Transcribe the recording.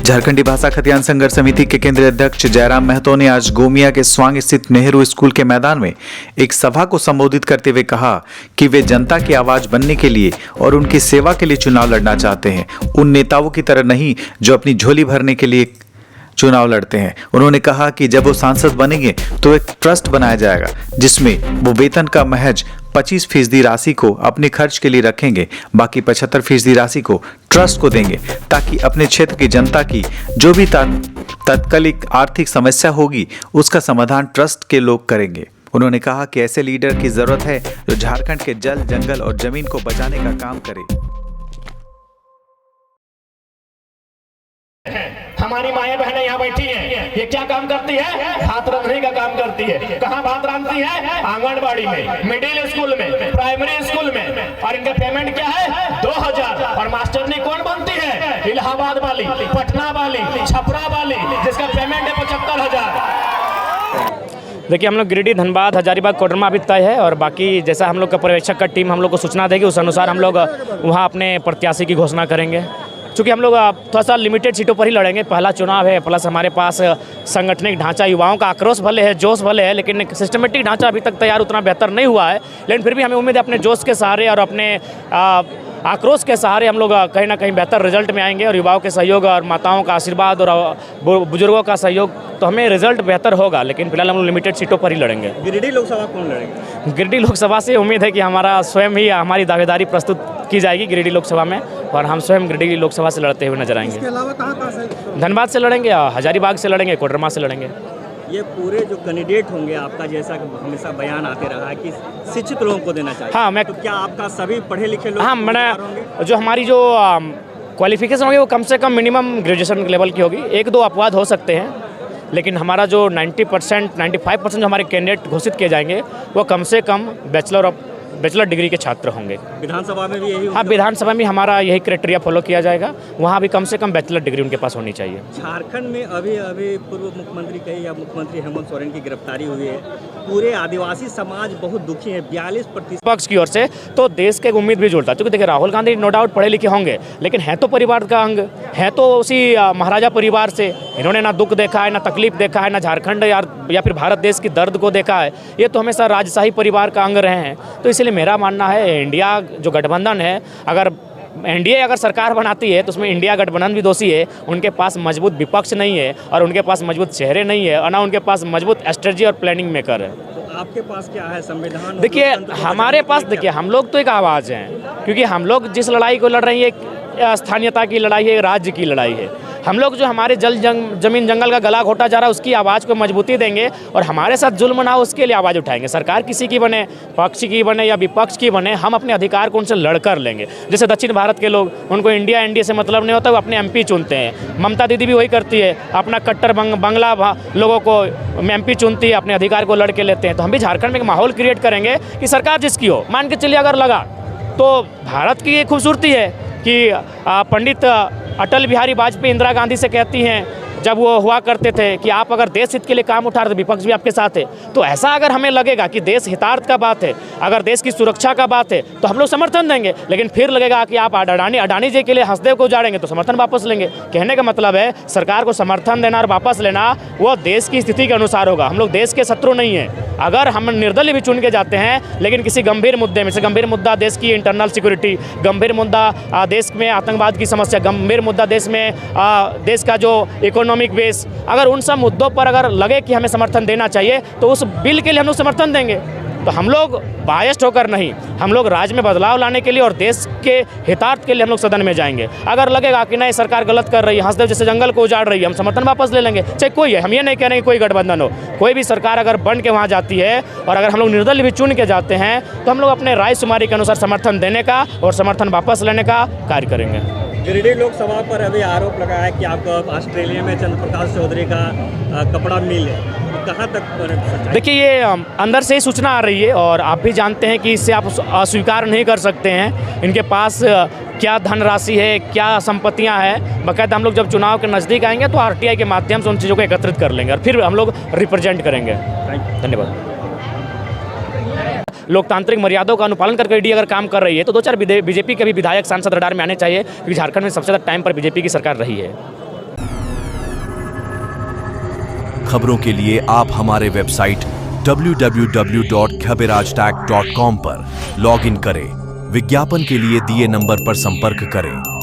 झारखंडी भाषा खतियान संघर्ष समिति के केंद्रीय अध्यक्ष जयराम महतो ने आज गोमिया के स्वांग स्थित नेहरू स्कूल के मैदान में एक सभा को संबोधित करते हुए कहा कि वे जनता की आवाज बनने के लिए और उनकी सेवा के लिए चुनाव लड़ना चाहते हैं, उन नेताओं की तरह नहीं जो अपनी झोली भरने के लिए चुनाव लड़ते हैं। उन्होंने कहा कि जब वो सांसद बनेंगे तो एक ट्रस्ट बनाया जाएगा जिसमें वो वेतन का महज 25% राशि को अपने खर्च के लिए रखेंगे, बाकी 75% राशि को ट्रस्ट को देंगे ताकि अपने क्षेत्र की जनता की जो भी तात्कालिक आर्थिक समस्या होगी उसका समाधान ट्रस्ट के लोग करेंगे। उन्होंने कहा कि ऐसे लीडर की जरूरत है जो झारखंड के जल, जंगल और जमीन को बचाने का काम करे। हमारी माएं बहनें यहाँ बैठी हैं, ये क्या काम करती है? भात रांधने का काम करती है। कहाँ भात रांधती है? आंगनबाड़ी में, मिडिल स्कूल में, प्राइमरी स्कूल में। और इनका पेमेंट क्या है? 2000। और मास्टरनी कौन बनती है? इलाहाबाद वाली, पटना वाली, छपरा वाली, जिसका पेमेंट है 75,000। देखिए, हम लोग गिरिडीह, धनबाद, हजारीबाग, कोडरमा अभी तय है और बाकी जैसा हम लोग का पर्यवेक्षक का टीम हम लोग को सूचना देगी उस अनुसार हम लोग वहाँ अपने प्रत्याशी की घोषणा करेंगे। चूँकि हम लोग थोड़ा सा लिमिटेड सीटों पर ही लड़ेंगे, पहला चुनाव है, प्लस हमारे पास संगठनिक ढांचा, युवाओं का आक्रोश भले है, जोश भले है, लेकिन सिस्टमेटिक ढांचा अभी तक तैयार उतना बेहतर नहीं हुआ है। लेकिन फिर भी हमें उम्मीद है अपने जोश के सहारे और अपने आक्रोश के सहारे हम लोग कहीं ना कहीं बेहतर रिजल्ट में आएंगे और युवाओं के सहयोग और माताओं का आशीर्वाद और बुजुर्गों का सहयोग तो हमें रिजल्ट बेहतर होगा। लेकिन फिलहाल हम लोग लिमिटेड सीटों पर ही लड़ेंगे। गिरिडीह लोकसभा कौन लड़ेंगे? गिरिडीह लोकसभा से उम्मीद है कि हमारा स्वयं ही हमारी दावेदारी प्रस्तुत की जाएगी गिरिडीह लोकसभा में और हम स्वयं गिरिडीह लोकसभा से लड़ते हुए नजर आएंगे। इसके अलावा कहाँ से? धनबाद से लड़ेंगे, हजारीबाग से लड़ेंगे, कोडरमा से लड़ेंगे। ये पूरे जो कैंडिडेट होंगे, आपका जैसा हमेशा बयान आते रहा है कि शिक्षित लोगों को देना चाहिए। हाँ, मैं तो क्या आपका सभी पढ़े लिखे लोग? हाँ, मैंने जो हमारी जो क्वालिफिकेशन होगी वो कम से कम मिनिमम ग्रेजुएशन लेवल की होगी। 1-2 अपवाद हो सकते हैं, लेकिन हमारा जो 90%, 95% जो हमारे कैंडिडेट घोषित किए जाएंगे वो कम से कम बैचलर डिग्री के छात्र होंगे। विधानसभा में भी यही? हाँ, विधानसभा में हमारा यही क्राइटेरिया फॉलो किया जाएगा, वहाँ भी कम से कम बैचलर डिग्री उनके पास होनी चाहिए। झारखंड में अभी पूर्व मुख्यमंत्री कही या मुख्यमंत्री हेमंत सोरेन की गिरफ्तारी हुई है, पूरे आदिवासी समाज बहुत दुखी है। 42% पक्ष की ओर से तो देश के उम्मीद भी जुड़ता है, क्योंकि देखिए राहुल गांधी नो डाउट पढ़े लिखे होंगे, लेकिन हैं तो परिवार का अंग, हैं तो उसी महाराजा परिवार से। इन्होंने ना दुख देखा है, ना तकलीफ देखा है, ना झारखंड या फिर भारत देश की दर्द को देखा है। ये तो हमेशा राजशाही परिवार का अंग रहे हैं। तो इसलिए मेरा मानना है इंडिया जो गठबंधन है, अगर एनडीए अगर सरकार बनाती है तो उसमें इंडिया गठबंधन भी दोषी है। उनके पास मजबूत विपक्ष नहीं है और उनके पास मजबूत चेहरे नहीं है और ना उनके पास मजबूत स्ट्रेटजी और प्लानिंग मेकर है। तो आपके पास क्या है? संविधान? देखिए हमारे पास, देखिए हम लोग तो एक आवाज़ हैं, क्योंकि हम लोग जिस लड़ाई को लड़ रहे हैं ये स्थानीयता की लड़ाई है, राज्य की लड़ाई है। हम लोग जो हमारे जमीन जंगल का गला घोटा जा रहा है उसकी आवाज़ को मजबूती देंगे और हमारे साथ जुल्म ना हो उसके लिए आवाज़ उठाएंगे। सरकार किसी की बने, पक्ष की बने या विपक्ष की बने, हम अपने अधिकार को उनसे लड़कर लेंगे। जैसे दक्षिण भारत के लोग, उनको इंडिया एनडीए से मतलब नहीं होता, वो अपने एमपी चुनते हैं। ममता दीदी भी वही करती है, अपना कट्टर बंगला लोगों को एमपी चुनती है, अपने अधिकार को लड़ के लेते हैं। तो हम भी झारखंड में एक माहौल क्रिएट करेंगे कि सरकार जिसकी हो, मान के चलिए अगर लगा तो भारत की ये खूबसूरती है कि पंडित अटल बिहारी वाजपेयी इंदिरा गांधी से कहती हैं जब वो हुआ करते थे कि आप अगर देश हित के लिए काम उठा रहे तो विपक्ष भी आपके साथ है। तो ऐसा अगर हमें लगेगा कि देश हितार्थ का बात है, अगर देश की सुरक्षा का बात है तो हम लोग समर्थन देंगे। लेकिन फिर लगेगा कि आप अडानी जी के लिए हंसदेव को उजाड़ेंगे तो समर्थन वापस लेंगे। कहने का मतलब है सरकार को समर्थन देना और वापस लेना वो देश की स्थिति के अनुसार होगा। हम लोग देश के शत्रु नहीं हैं। अगर हम निर्दलीय भी चुन के जाते हैं, लेकिन किसी गंभीर मुद्दे में से, गंभीर मुद्दा देश की इंटरनल सिक्योरिटी, गंभीर मुद्दा देश में आतंकवाद की समस्या, गंभीर मुद्दा देश में देश का जो इकोनॉमिक बेस, अगर उन सब मुद्दों पर अगर लगे कि हमें समर्थन देना चाहिए तो उस बिल के लिए हम लोग समर्थन देंगे। तो हम लोग बायस्ड होकर नहीं, हम लोग राज्य में बदलाव लाने के लिए और देश के हितार्थ के लिए हम लोग सदन में जाएंगे। अगर लगेगा कि नहीं सरकार गलत कर रही है, हंसदेव जैसे जंगल को उजाड़ रही है, हम समर्थन वापस ले लेंगे। चाहे कोई है, हम ये नहीं कह रहे हैं कोई गठबंधन हो, कोई भी सरकार अगर बन के वहाँ जाती है और अगर हम लोग निर्दलीय भी चुन के जाते हैं तो हम लोग अपने रायशुमारी के अनुसार समर्थन देने का और समर्थन वापस लेने का कार्य करेंगे। गिरिडीह लोकसभा पर अभी आरोप लगाया है कि आपको ऑस्ट्रेलिया में चंद्रप्रकाश चौधरी का कपड़ा मिल है, तो कहाँ तक? देखिए ये अंदर से ही सूचना आ रही है और आप भी जानते हैं कि इससे आप अस्वीकार नहीं कर सकते हैं। इनके पास क्या धनराशि है, क्या संपत्तियां हैं, बाकायदा हम लोग जब चुनाव के नज़दीक आएंगे तो आरटीआई के माध्यम से उन चीज़ों को एकत्रित कर लेंगे और फिर हम लोग रिप्रेजेंट करेंगे। धन्यवाद। लोकतांत्रिक मर्यादाओं का अनुपालन करके ईडी अगर काम कर रही है तो 2-4 बीजेपी के भी विधायक सांसद रडार में आने चाहिए, क्योंकि झारखंड में सबसे ज़्यादा टाइम पर बीजेपी की सरकार रही है। खबरों के लिए आप हमारे वेबसाइट www.khaberajtag.com पर लॉगिन करें। विज्ञापन के लिए दिए नंबर पर संपर्क करें।